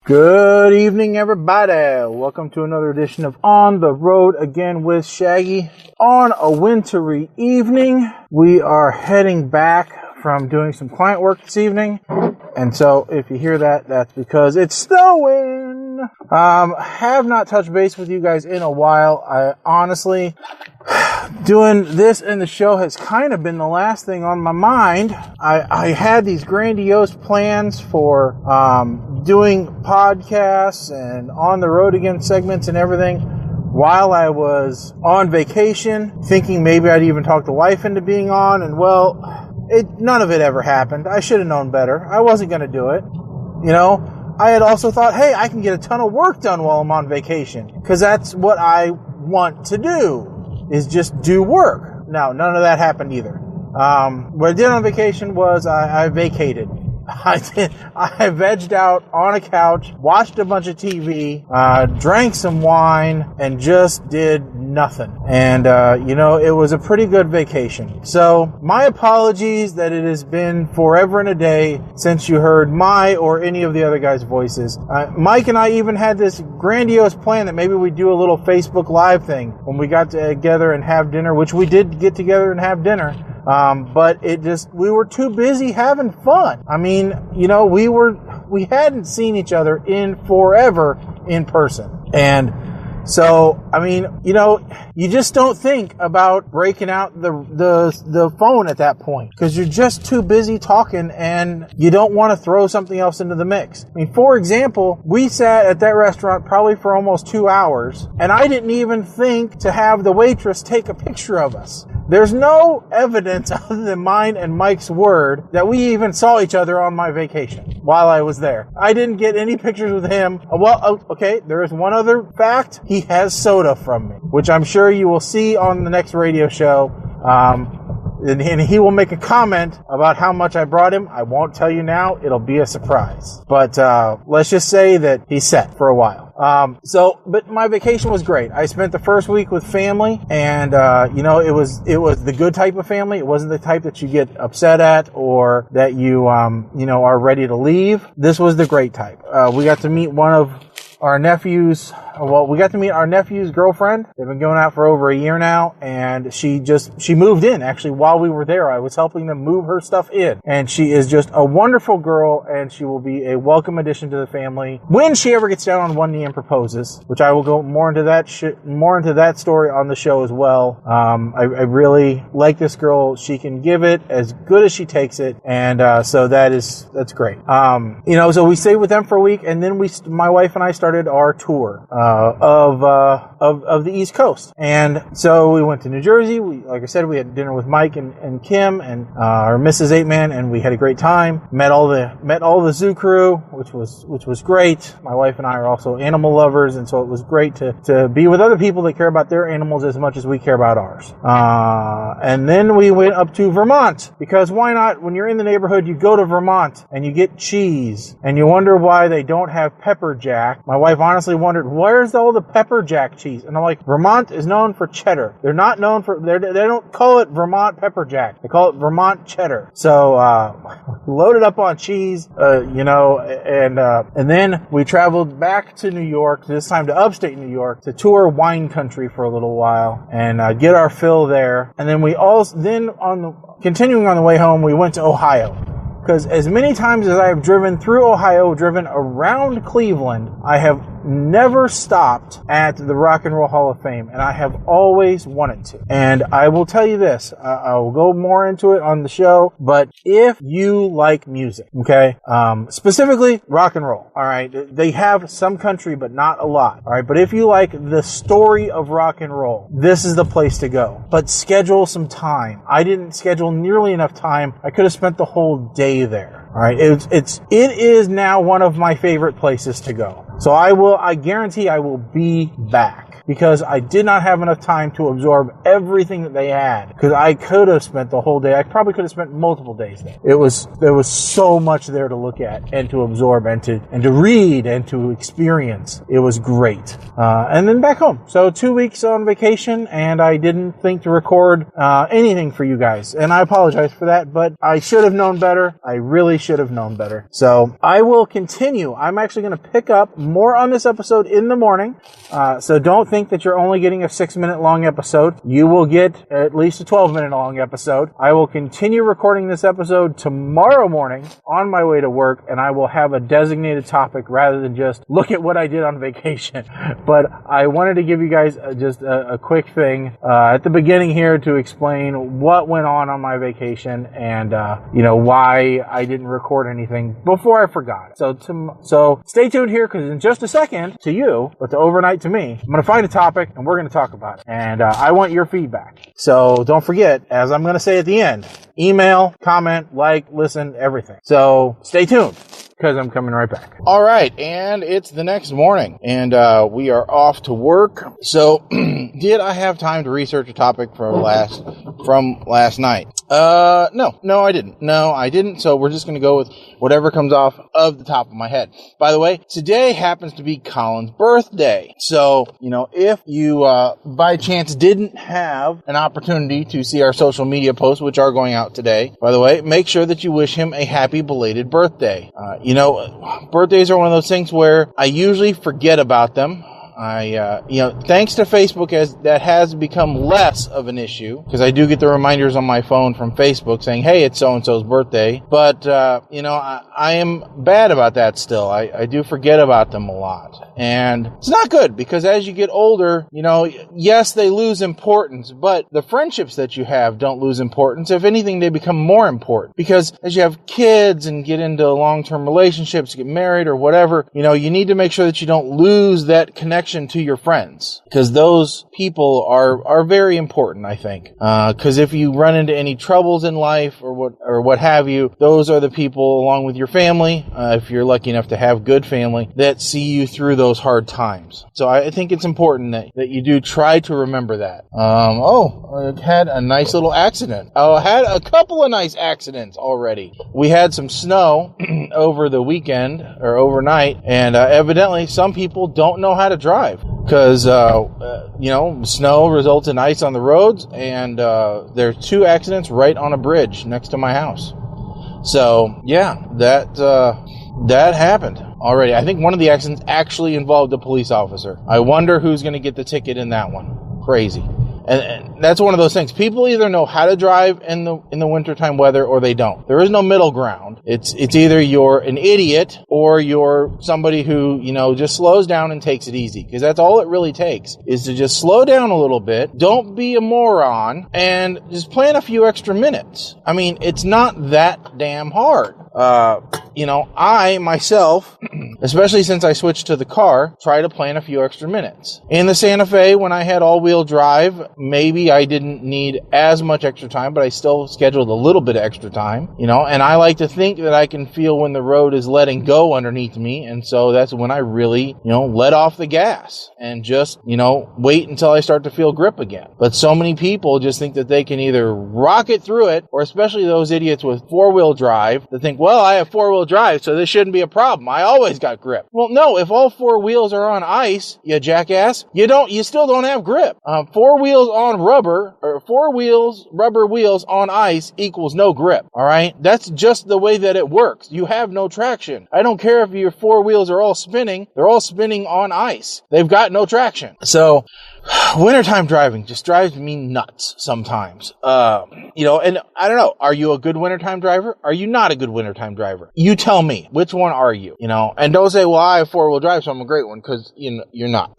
Good evening, everybody. Welcome to another edition of On the Road Again with Shaggy. On a wintry evening, we are heading back from doing some client work this evening. And so if you hear that, that's because it's snowing. Have not touched base with you guys in a while. I honestly, doing this and the show has kind of been the last thing on my mind. I had these grandiose plans for doing podcasts and on the road again segments and everything while I was on vacation, thinking maybe I'd even talk the wife into being on, and well, none of it ever happened. I should have known better. I wasn't going to do it. You know, I had also thought, hey, I can get a ton of work done while I'm on vacation, because that's what I want to do, is just do work. Now, none of that happened either. What I did on vacation was I vacated. I vegged out on a couch, watched a bunch of TV, drank some wine, and just did nothing. And, it was a pretty good vacation. So, my apologies that it has been forever and a day since you heard my or any of the other guys' voices. Mike and I even had this grandiose plan that maybe we'd do a little Facebook Live thing when we got together and have dinner, which we did get together and have dinner. But we were too busy having fun. I mean, we hadn't seen each other in forever in person. And so, I mean, you just don't think about breaking out the phone at that point, because you're just too busy talking and you don't want to throw something else into the mix. I mean, for example, we sat at that restaurant probably for almost 2 hours, and I didn't even think to have the waitress take a picture of us. There's no evidence other than mine and Mike's word that we even saw each other on my vacation while I was there. I didn't get any pictures with him. Well, okay, there is one other fact. He has soda from me, which I'm sure you will see on the next radio show. And he will make a comment about how much I brought him. I won't tell you now. It'll be a surprise. But let's just say that he's set for a while. But my vacation was great. I spent the first week with family, and it was the good type of family. It wasn't the type that you get upset at or that you are ready to leave. This was the great type. We got to meet one of our nephew's. Well, we got to meet our nephew's girlfriend. They've been going out for over a year now, and she moved in. Actually, while we were there, I was helping them move her stuff in, and she is just a wonderful girl, and she will be a welcome addition to the family when she ever gets down on one knee and proposes, which I will go more into that story on the show as well. I really like this girl. She can give it as good as she takes it, and so that's great. So we stayed with them for a week, and then my wife and I started our tour of the East Coast. And so we went to New Jersey. Like I said, we had dinner with Mike and Kim and our Mrs. 8-Man, and we had a great time. Met all the zoo crew, which was great. My wife and I are also animal lovers, and so it was great to be with other people that care about their animals as much as we care about ours. And then we went up to Vermont, because why not? When you're in the neighborhood, you go to Vermont and you get cheese, and you wonder why they don't have pepper jack. My wife honestly wondered, where's all the pepper jack cheese? And I'm like, Vermont is known for cheddar. They're not known for, they don't call it Vermont pepper jack. They call it Vermont cheddar. So, loaded up on cheese, and then we traveled back to New York, this time to upstate New York, to tour wine country for a little while and get our fill there. And then continuing on the way home, we went to Ohio. Because as many times as I have driven through Ohio, driven around Cleveland, I have never stopped at the Rock and Roll Hall of Fame, and I have always wanted to. And I will tell you this, I will go more into it on the show, but if you like music, okay, specifically rock and roll, all right, they have some country, but not a lot, all right, but if you like the story of rock and roll, this is the place to go. But schedule some time. I didn't schedule nearly enough time. I could have spent the whole day there. All right, it is now one of my favorite places to go. So I guarantee I will be back. because I did not have enough time to absorb everything that they had. Because I could have spent the whole day. I probably could have spent multiple days there. There was so much there to look at and to absorb and to read and to experience. It was great. And then back home. So 2 weeks on vacation, and I didn't think to record anything for you guys. And I apologize for that, but I should have known better. I really should have known better. So I will continue. I'm actually going to pick up more on this episode in the morning. So don't think that you're only getting a 6-minute long episode. You will get at least a 12-minute long episode. I will continue recording this episode tomorrow morning on my way to work, and I will have a designated topic rather than just look at what I did on vacation. But I wanted to give you guys just a quick thing at the beginning here to explain what went on my vacation and why I didn't record anything before I forgot. So stay tuned here, because in just a second, to you, but to overnight to me, I'm going to find a topic and we're going to talk about it. And I want your feedback. So don't forget, as I'm going to say at the end, email, comment, like, listen, everything. So stay tuned, because I'm coming right back. All right, and it's the next morning, and we are off to work. So, did I have time to research a topic from last night? No, I didn't. No, I didn't. So we're just going to go with whatever comes off of the top of my head. By the way, today happens to be Colin's birthday. So, if you by chance didn't have an opportunity to see our social media posts, which are going out today, by the way, make sure that you wish him a happy belated birthday. Birthdays are one of those things where I usually forget about them. Thanks to Facebook, as that has become less of an issue, because I do get the reminders on my phone from Facebook saying, hey, it's so-and-so's birthday. But, I am bad about that still. I do forget about them a lot. And it's not good, because as you get older, yes, they lose importance, but the friendships that you have don't lose importance. If anything, they become more important, because as you have kids and get into long-term relationships, get married or whatever, you need to make sure that you don't lose that connection to your friends, because those people are very important, I think. Because if you run into any troubles in life or what have you, those are the people, along with your family, if you're lucky enough to have good family, that see you through those hard times. So I think it's important that you do try to remember that. I had a nice little accident. I had a couple of nice accidents already. We had some snow over the weekend or overnight, and evidently some people don't know how to drive, because snow results in ice on the roads, and there are 2 accidents right on a bridge next to my house. So yeah, that happened already. I think one of the accidents actually involved a police officer. I wonder who's going to get the ticket in that one. Crazy. And that's one of those things. People either know how to drive in the wintertime weather, or they don't. There is no middle ground. It's either you're an idiot or you're somebody who, just slows down and takes it easy. Because that's all it really takes, is to just slow down a little bit. Don't be a moron, and just plan a few extra minutes. I mean, it's not that damn hard. I myself, especially since I switched to the car, try to plan a few extra minutes. In the Santa Fe, when I had all-wheel drive, maybe I didn't need as much extra time, but I still scheduled a little bit of extra time, and I like to think that I can feel when the road is letting go underneath me, and so that's when I really, let off the gas and just, wait until I start to feel grip again. But so many people just think that they can either rocket through it, or especially those idiots with 4-wheel drive that think, well, I have 4-wheel drive, so this shouldn't be a problem. I always got grip. Well, no, if all 4 wheels are on ice, you jackass, you still don't have grip. 4 wheels on rubber, or 4 wheels, rubber wheels on ice equals no grip. All right. That's just the way that it works. You have no traction. I don't care if your 4 wheels are all spinning. They're all spinning on ice. They've got no traction. So wintertime driving just drives me nuts sometimes. And I don't know. Are you a good wintertime driver? Are you not a good wintertime driver? You tell me. Which one are you? And don't say, well, I have 4-wheel drive, so I'm a great one, because you're not.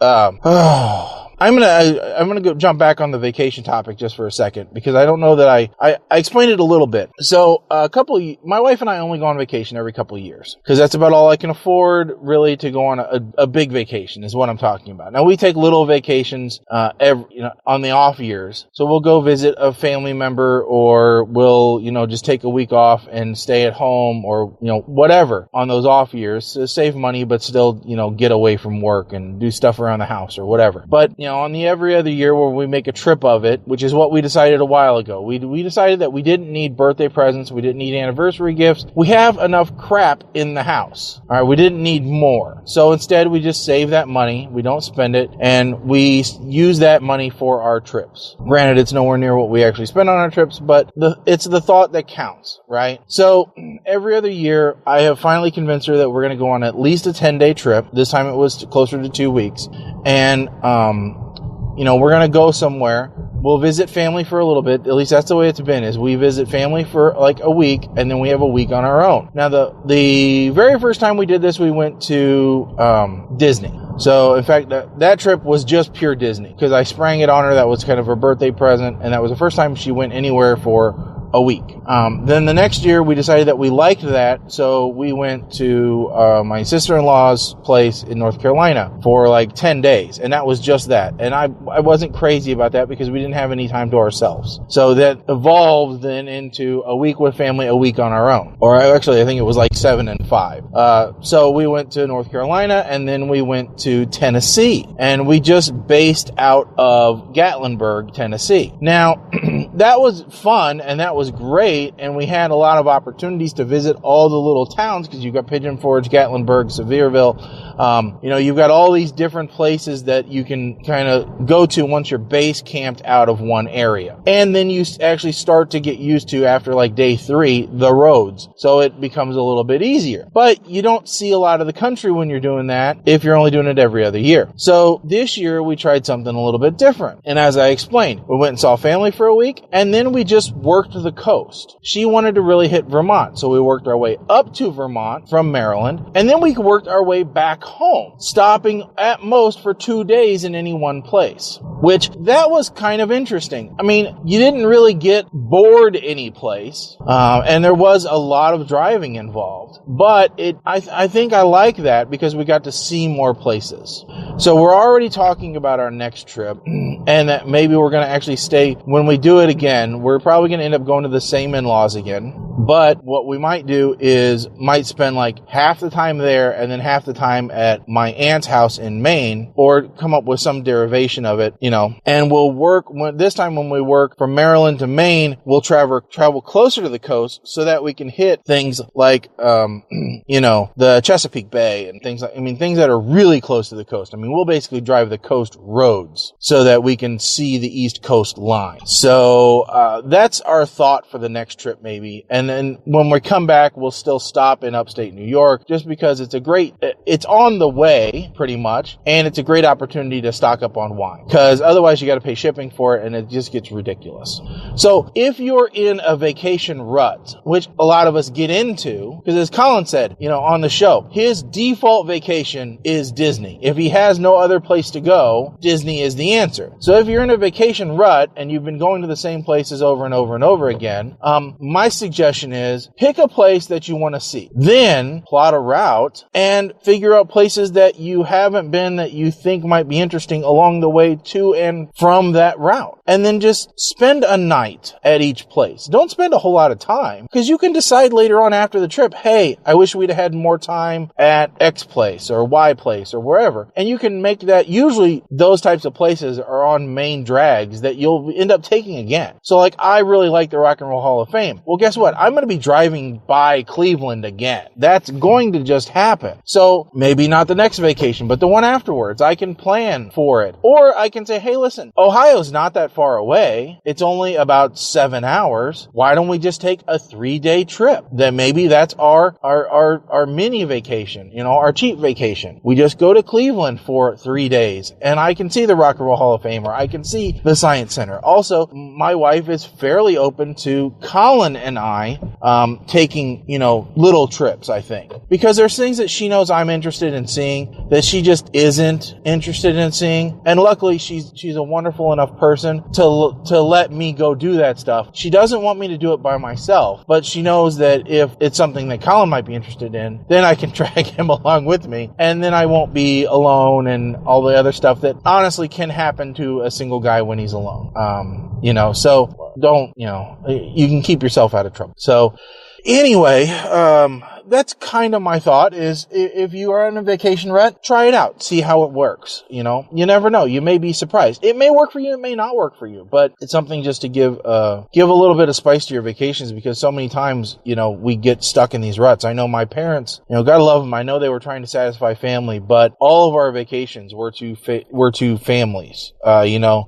I'm gonna go jump back on the vacation topic just for a second, because I don't know that I explained it a little bit. So my wife and I only go on vacation every couple of years, because that's about all I can afford really to go on a big vacation is what I'm talking about. Now we take little vacations on the off years, so we'll go visit a family member, or we'll just take a week off and stay at home, or whatever on those off years to save money, but still get away from work and do stuff around the house or whatever. But on the every other year where we make a trip of it, which is what we decided a while ago. We decided that we didn't need birthday presents. We didn't need anniversary gifts. We have enough crap in the house. All right. We didn't need more. So instead, we just save that money. We don't spend it, and we use that money for our trips. Granted, it's nowhere near what we actually spend on our trips, but it's the thought that counts, right? So every other year, I have finally convinced her that we're going to go on at least a 10-day trip. This time it was closer to 2 weeks. And, we're going to go somewhere. We'll visit family for a little bit. At least that's the way it's been, is we visit family for like a week, and then we have a week on our own. Now, the very first time we did this, we went to Disney. So, in fact, that trip was just pure Disney, because I sprang it on her. That was kind of her birthday present, and that was the first time she went anywhere for a week. Then the next year, we decided that we liked that, so we went to my sister-in-law's place in North Carolina for like 10 days, and that was just that. And I wasn't crazy about that because we didn't have any time to ourselves. So that evolved then into a week with family, a week on our own. Or actually, I think it was like 7 and 5. So we went to North Carolina, and then we went to Tennessee, and we just based out of Gatlinburg, Tennessee. Now, that was fun, and that was great, and we had a lot of opportunities to visit all the little towns, because you've got Pigeon Forge, Gatlinburg, Sevierville. You've got all these different places that you can kind of go to once you're base camped out of one area. And then you actually start to get used to, after like day 3, the roads. So it becomes a little bit easier. But you don't see a lot of the country when you're doing that if you're only doing it every other year. So this year we tried something a little bit different. And as I explained, we went and saw family for a week, and then we just worked the coast. She wanted to really hit Vermont, so we worked our way up to Vermont from Maryland, and then we worked our way back home, stopping at most for 2 days in any one place, which that was kind of interesting. I mean, you didn't really get bored any place, and there was a lot of driving involved, but I think I like that because we got to see more places. So we're already talking about our next trip, and that maybe we're going to actually stay. When we do it again, we're probably going to end up going to the same in-laws again. But what we might do is might spend like half the time there and then half the time at my aunt's house in Maine, or come up with some derivation of it, and we'll work this time when we work from Maryland to Maine, we'll travel closer to the coast so that we can hit things like, the Chesapeake Bay and things that are really close to the coast. We'll basically drive the coast roads so that we can see the East Coast line. So, that's our thought for the next trip maybe. And then when we come back, we'll still stop in upstate New York, just because it's on the way pretty much, and it's a great opportunity to stock up on wine, because otherwise you got to pay shipping for it, and it just gets ridiculous. So if you're in a vacation rut, which a lot of us get into, because as Colin said, on the show, his default vacation is Disney. If he has no other place to go, Disney is the answer. So if you're in a vacation rut and you've been going to the same places over and over and over again, my suggestion is pick a place that you want to see. Then plot a route and figure out places that you haven't been that you think might be interesting along the way to and from that route. And then just spend a night at each place. Don't spend a whole lot of time, because you can decide later on after the trip, hey, I wish we'd have had more time at X place or Y place or wherever. And you can make that. Usually those types of places are on main drags that you'll end up taking again. So like, I really like the Rock and Roll Hall of Fame. Well, guess what? I'm going to be driving by Cleveland again. That's going to just happen. So maybe not the next vacation, but the one afterwards. I can plan for it. Or I can say, hey, listen, Ohio's not that far away. It's only about 7 hours. Why don't we just take a 3-day trip? Then maybe that's our mini vacation, our cheap vacation. We just go to Cleveland for 3 days, and I can see the Rock and Roll Hall of Fame, or I can see the Science Center. Also, my wife is fairly open to Colin and I taking, little trips, I think. Because there's things that she knows I'm interested in seeing that she just isn't interested in seeing. And luckily, she's a wonderful enough person to let me go do that stuff. She doesn't want me to do it by myself, but she knows that if it's something that Colin might be interested in, then I can drag him along with me, and then I won't be alone and all the other stuff that honestly can happen to a single guy when he's alone. So don't, you can keep yourself out of trouble. So anyway, that's kind of my thought is if you are on a vacation rent, try it out. See how it works. You never know. You may be surprised. It may work for you. It may not work for you, but it's something just to give a little bit of spice to your vacations, because so many times, we get stuck in these ruts. I know my parents, gotta love them. I know they were trying to satisfy family, but all of our vacations were to families.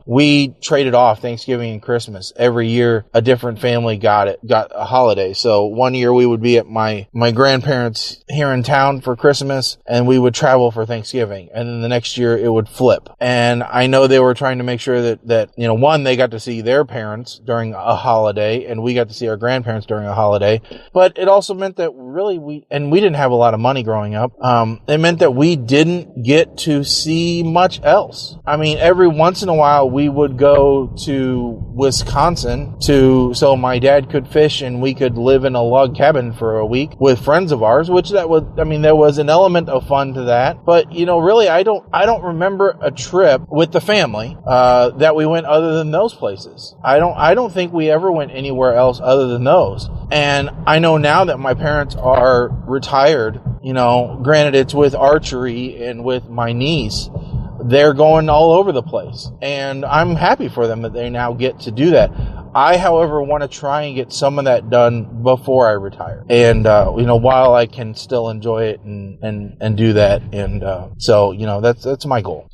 We traded off Thanksgiving and Christmas. Every year, a different family got a holiday. So one year we would be at my grandparents here in town for Christmas, and we would travel for Thanksgiving. And then the next year it would flip. And I know they were trying to make sure that one, they got to see their parents during a holiday, and we got to see our grandparents during a holiday. But it also meant that really we didn't have a lot of money growing up. It meant that we didn't get to see much else. I mean, every once in a while we would go to Wisconsin so my dad could fish and we could live in a log cabin for a week with friends of ours, there was an element of fun to that. But, really, I don't remember a trip with the family, that we went other than those places. I don't think we ever went anywhere else other than those. And I know now that my parents are retired, granted it's with archery and with my niece, they're going all over the place. And I'm happy for them that they now get to do that. I, however, want to try and get some of that done before I retire. And, while I can still enjoy it and do that. And, that's my goal.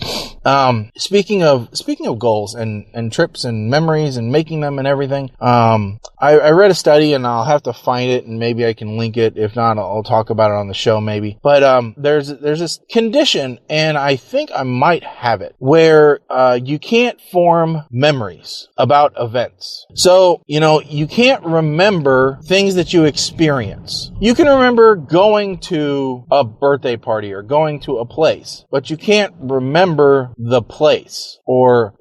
Speaking of goals and trips and memories and making them and everything, I read a study, and I'll have to find it and maybe I can link it. If not, I'll talk about it on the show maybe. But, there's this condition, and I think I might have it, where, you can't form memories about events. So, you can't remember things that you experience. You can remember going to a birthday party or going to a place, but you can't remember the place, or,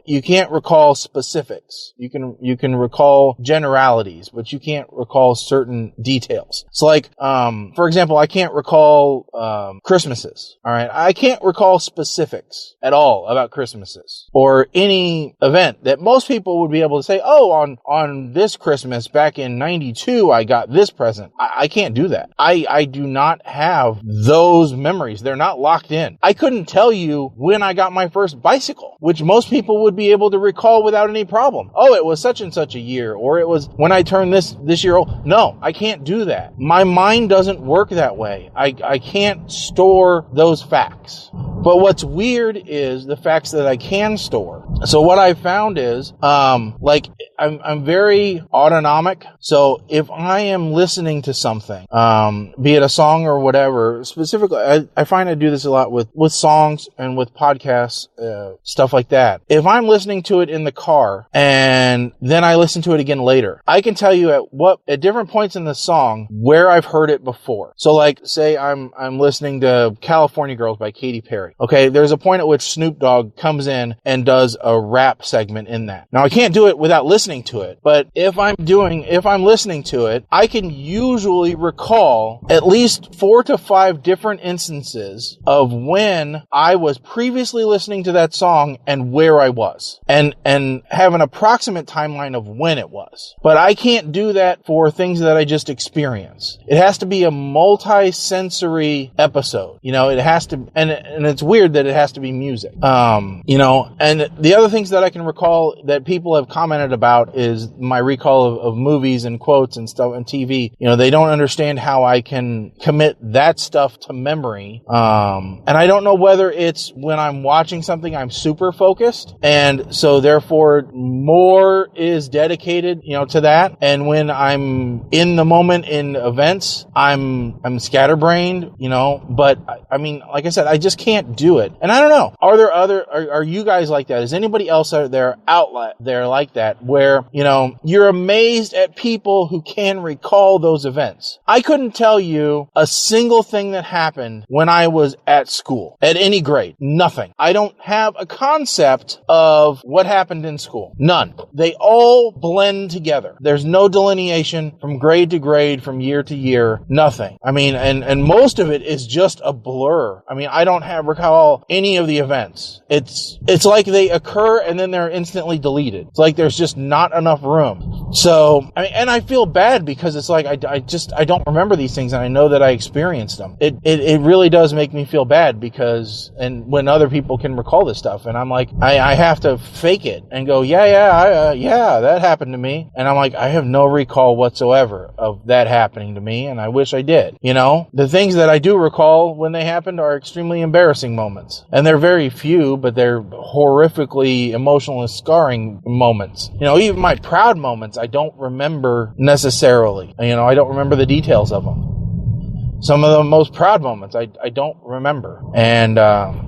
you can't recall specifics. You can recall generalities, but you can't recall certain details. So like, for example, I can't recall, Christmases. All right. I can't recall specifics at all about Christmases or any event that most people would be able to say, oh, on this Christmas back in 92, I got this present. I can't do that. I do not have those memories. They're not locked in. I couldn't tell you when I got my first bicycle, which most people would be able to recall without any problem. Oh, it was such and such a year, or it was when I turned this year old. No, I can't do that. My mind doesn't work that way. I can't store those facts. But what's weird is the facts that I can store. So what I found is, I'm very autonomic. So if I am listening to something, be it a song or whatever, specifically, I find I do this a lot with songs and with podcasts, stuff like that. If I'm listening to it in the car and then I listen to it again later, I can tell you at different points in the song where I've heard it before. So like, say I'm listening to California Girls by Katy Perry. Okay, there's a point at which Snoop Dogg comes in and does a rap segment in that. Now I can't do it without listening to it, but if I'm listening to it, I can usually recall at least 4 to 5 different instances of when I was previously listening to that song and where I was, and have an approximate timeline of when it was. But I can't do that for things that I just experience. It has to be a multi-sensory episode. It has to, and it's weird that it has to be music. And the other things that I can recall that people have commented about is my recall of movies and quotes and stuff and TV. They don't understand how I can commit that stuff to memory. And I don't know whether it's when I'm watching something, I'm super focused, and so therefore more is dedicated, to that. And when I'm in the moment in events, I'm scatterbrained, but I mean, like I said, I just can't do it. And I don't know, are you guys like that? Is anybody else out there like that, where, you're amazed at people who can recall those events? I couldn't tell you a single thing that happened when I was at school, at any grade. Nothing. I don't have a concept of what happened in school. None. They all blend together. There's no delineation from grade to grade, from year to year. Nothing. I mean, and most of it is just a blur. I mean, I don't recall any of the events. It's like they occurred occur and then they're instantly deleted. It's like there's just not enough room. So, I mean, and I feel bad because it's like I don't remember these things, and I know that I experienced them. It really does make me feel bad because, and when other people can recall this stuff, and I'm like, I have to fake it and go, yeah, that happened to me. And I'm like, I have no recall whatsoever of that happening to me, and I wish I did. You know, the things that I do recall when they happened are extremely embarrassing moments. And they're very few, but they're horrifically emotional and scarring moments. You know, even my proud moments, I don't remember necessarily. You know, I don't remember the details of them. Some of the most proud moments I don't remember. And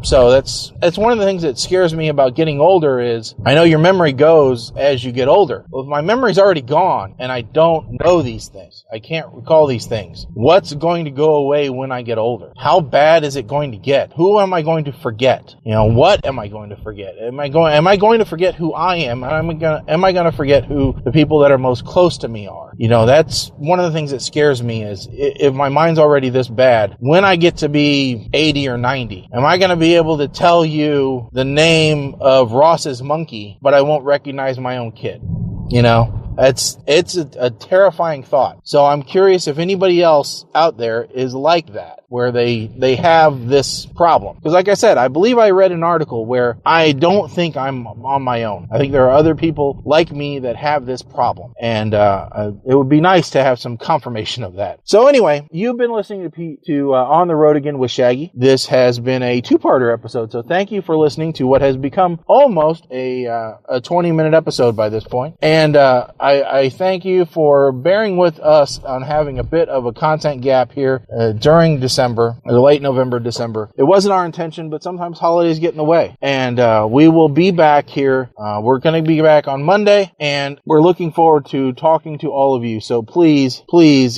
so that's one of the things that scares me about getting older is I know your memory goes as you get older. Well, if my memory's already gone and I don't know these things, I can't recall these things, what's going to go away when I get older? How bad is it going to get? Who am I going to forget? You know, what am I going to forget? Am I going to forget who I am? Am I going to forget who the people that are most close to me are? You know, that's one of the things that scares me is if my mind's already this bad, when I get to be 80 or 90, am I going to be able to tell you the name of Ross's monkey, but I won't recognize my own kid? You know? It's a terrifying thought. So I'm curious if anybody else out there is like that, where they have this problem. Because like I said, I believe I read an article where I don't think I'm on my own. I think there are other people like me that have this problem. And it would be nice to have some confirmation of that. So anyway, you've been listening to On the Road Again with Shaggy. This has been a two-parter episode. So thank you for listening to what has become almost a 20-minute episode by this point. And I thank you for bearing with us on having a bit of a content gap here during December, or late November, December. It wasn't our intention, but sometimes holidays get in the way. And we will be back here. We're going to be back on Monday, and we're looking forward to talking to all of you. So please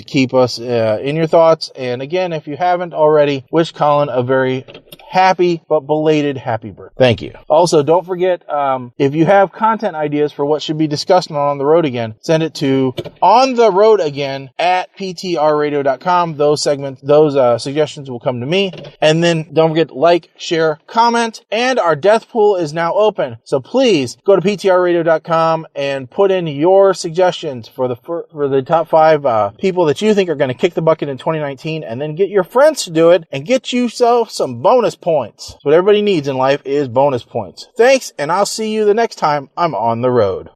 keep us in your thoughts. And again, if you haven't already, wish Colin a very happy but belated happy birthday. Thank you. Also, don't forget, if you have content ideas for what should be discussed on the road again, send it to ontheroadagain@ptrradio.com. Those suggestions will come to me. And then don't forget to like, share, comment, and our death pool is now open. So please go to ptrradio.com and put in your suggestions for the top 5 people that you think are going to kick the bucket in 2019, and then get your friends to do it and get yourself some bonus points. What everybody needs in life is bonus points. Thanks, and I'll see you the next time I'm on the road.